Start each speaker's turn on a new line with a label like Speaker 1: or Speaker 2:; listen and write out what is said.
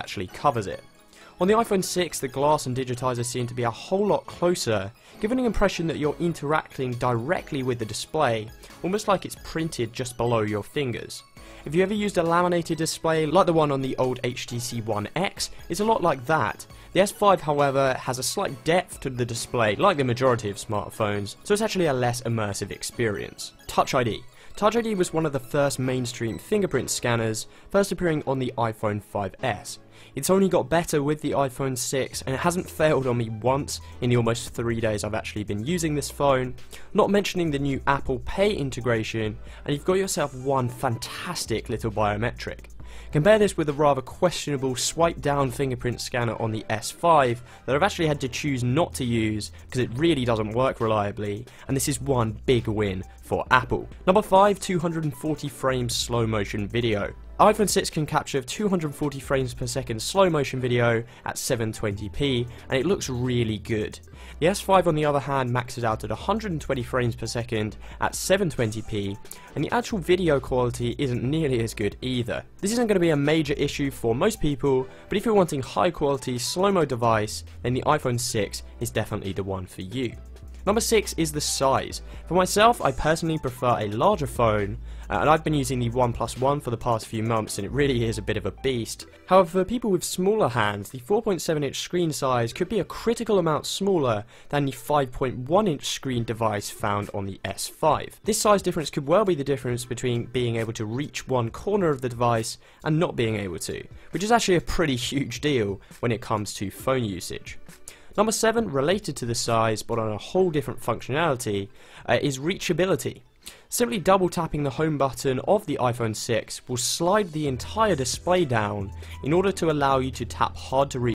Speaker 1: actually covers it. On the iPhone 6, the glass and digitizer seem to be a whole lot closer, giving an impression that you're interacting directly with the display, almost like it's printed just below your fingers. If you ever used a laminated display like the one on the old HTC One X, it's a lot like that. The S5, however, has a slight depth to the display like the majority of smartphones, so it's actually a less immersive experience. Touch ID. Touch ID was one of the first mainstream fingerprint scanners, first appearing on the iPhone 5S. It's only got better with the iPhone 6, and it hasn't failed on me once in the almost 3 days I've actually been using this phone, not mentioning the new Apple Pay integration, and you've got yourself one fantastic little biometric. Compare this with a rather questionable swipe down fingerprint scanner on the S5 that I've actually had to choose not to use because it really doesn't work reliably, and this is one big win for Apple. Number 5, 240 frames slow motion video. iPhone 6 can capture 240 frames per second slow motion video at 720p, and it looks really good. The S5 on the other hand maxes out at 120 frames per second at 720p, and the actual video quality isn't nearly as good either. This isn't going to be a major issue for most people, but if you're wanting high quality slow-mo device, then the iPhone 6 is definitely the one for you. Number 6 is the size. For myself, I personally prefer a larger phone, and I've been using the OnePlus One for the past few months, and it really is a bit of a beast. However, for people with smaller hands, the 4.7-inch screen size could be a critical amount smaller than the 5.1-inch screen device found on the S5. This size difference could well be the difference between being able to reach one corner of the device and not being able to, which is actually a pretty huge deal when it comes to phone usage. Number 7, related to the size but on a whole different functionality, is reachability. Simply double tapping the home button of the iPhone 6 will slide the entire display down in order to allow you to tap hard to reach